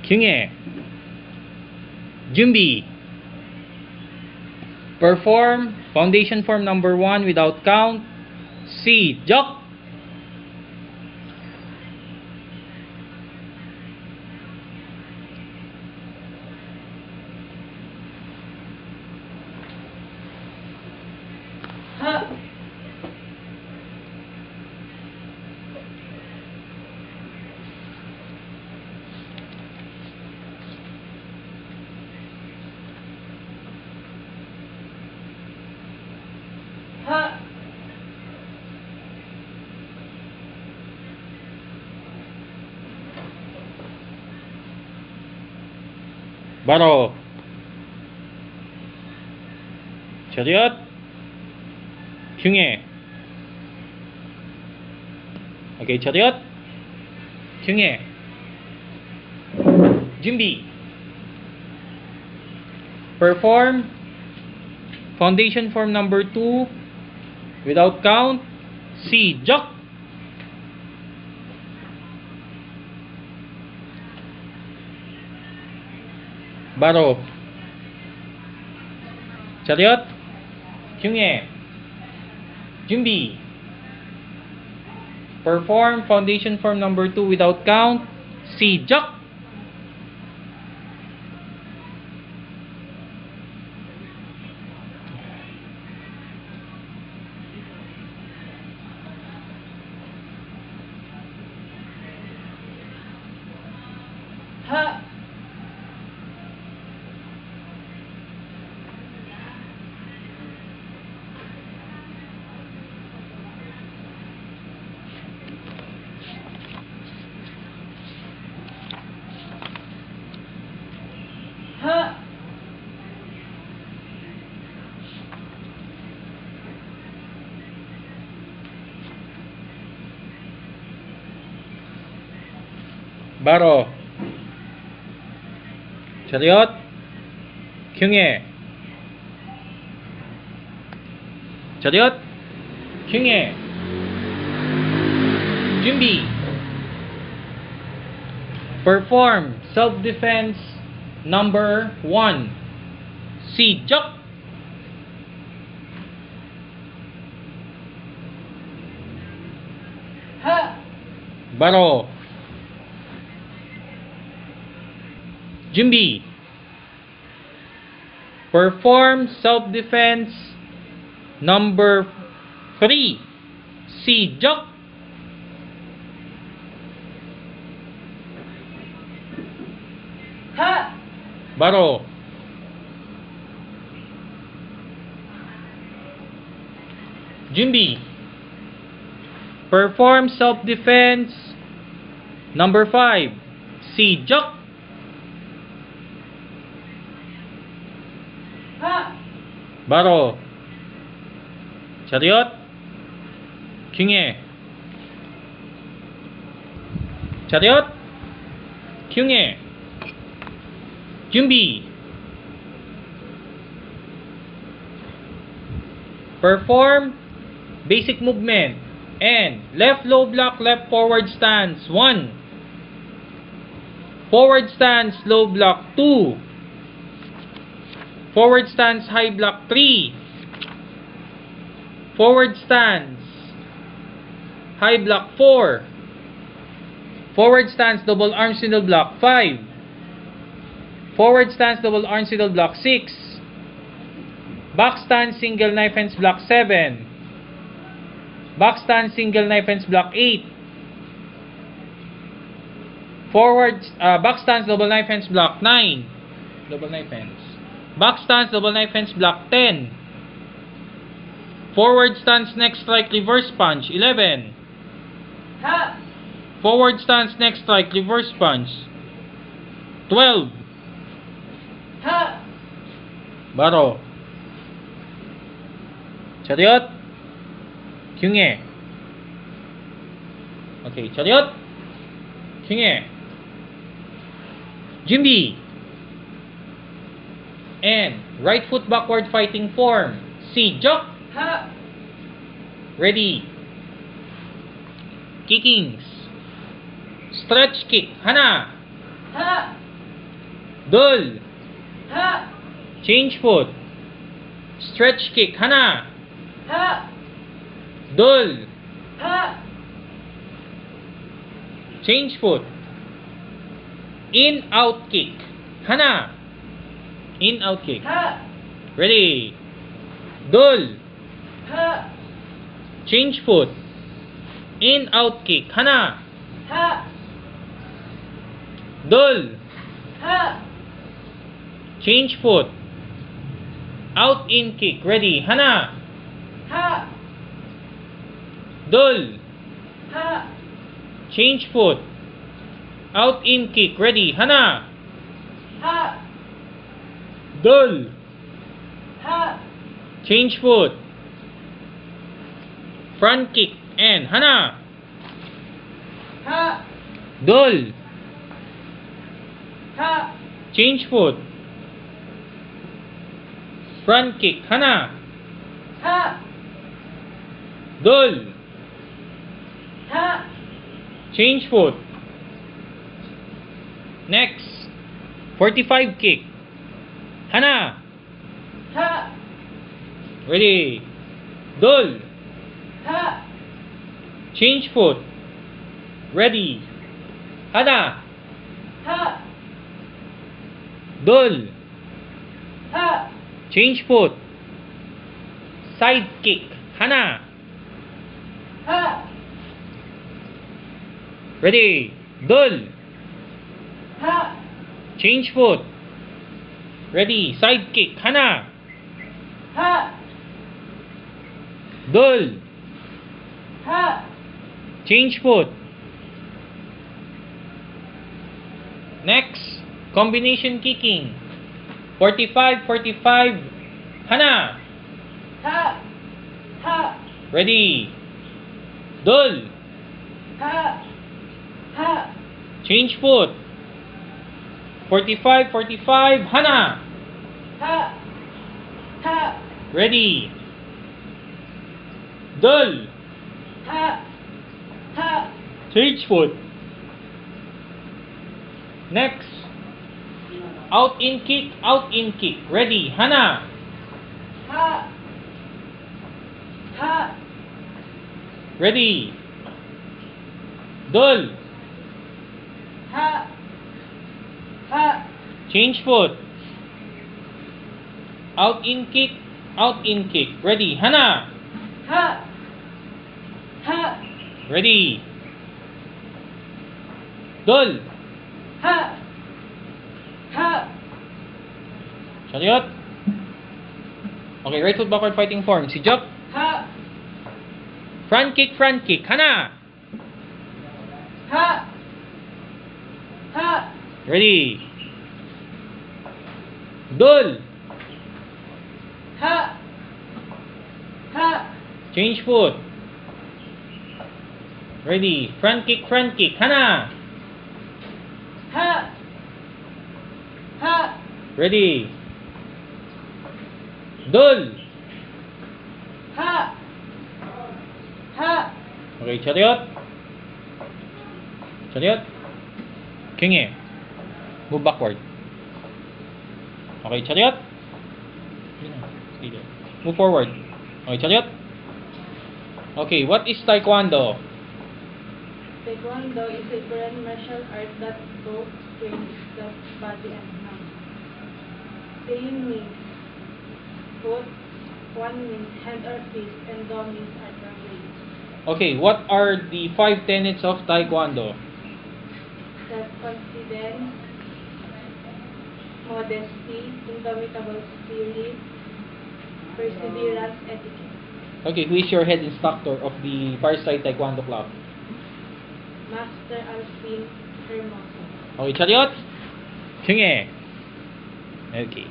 흉해. 준비. Perform foundation form number 1 without count. 시작. 바로 차렷. 흉해. 오케이, 차렷. 흉해. 준비. Perform foundation form number 2 without count. 시작. 바로 차렷. 흉해. 준비. Perform foundation form number 2 without count. 시작. 바로 차렷. 흉해. 차렷. 흉해. 준비. Perform self-defense number 1. 시작. 바로 준비. Perform self-defense number 3. 시작. 바로 준비. Perform self-defense number 5. 시작. 바로 차렷. 흉해. 차렷. 흉해. 준비. Perform basic movement and left low block, left forward stance 1. Forward stance low block 2. Forward stance high block 3. Forward stance high block 4. Forward stance double arm single block 5. Forward stance double arm single block 6. Back stance single knife hands block 7. Back stance single knife hands block 8. Forward back stance double knife hands block 9. Double knife hands. Back stance double knife hands block 10. Forward stance neck strike reverse punch 11. Forward stance neck strike reverse punch 12. 바로 차렷. 흉해. 오케이, 차렷. 흉해. 준비. And right foot backward fighting form. 시작. Ready. Kickings. Stretch kick. 하나. Dul. Ha. Change foot. Stretch kick. Hana. Ha. Dul. Ha. Change foot. In, out kick. Hana. In, out kick. Ha. Ready. Dul. Ha. Change foot. In, out kick. Hana. Ha. Dul. Ha. Change foot. Out, in kick. Ready. Hana. Ha. Dul. Ha. Change foot. Out, in kick. Ready. Hana. Ha. Dul. Ha. Change foot. Front kick. And Hana. Ha. Dul. Ha. Change foot. Front kick. Hana. Ha. Dul. Ha. Change foot. Next. 45 kick. Hana. Ha. Ready. Dul. Ha. Change foot. Ready. Hana. Ha. Dul. Ha. Change foot. Side kick. Hana. Ha. Ready. Dul. Ha. Change foot. Ready. Side kick. Hana. Ha. Dul. Ha. Change foot. Next. Combination kicking. 45, 45. Hana. Ha. Ha. Ready. Dul. Ha. Ha. Change foot. 45, 45. Hana. Ha. Ha. Ready. Dul. Ha. Ha. Change foot. Next. Out, in kick. Out, in kick. Ready. Hana. Ha. Ha. Ready. Dul. Ha. Ha. Change foot. Out, in kick. Out, in kick. Ready. Hana. Ha. Ha. Ready. Dul. Ha. Ha. Chariot. Okay, right foot backward fighting form. Si Jok. Ha. Front kick, front kick. Hana. Ha. Ha. Ready. Dul. Ha. Ha. Change foot. Ready. Front kick, front kick. Hana. Ha. Ha. Ready. Dul. Ha. Ha. Okay, chariot. Chariot. Kingi. Move backward. Okay, chariot. Move forward. Okay, chariot. Okay, what is Taekwondo? Taekwondo is a Korean martial art that both trains the body and mind. Tayin means foot, one means hand or fist, and do means arm or leg. Okay, what are the 5 tenets of Taekwondo? Self-confidence, modesty, indomitable spirit, perseverance, etiquette. Okay, who is your head instructor of the Fireside Taekwondo Club? Master Alfin Hermoso. Okay, chariot. Kingi. Okay.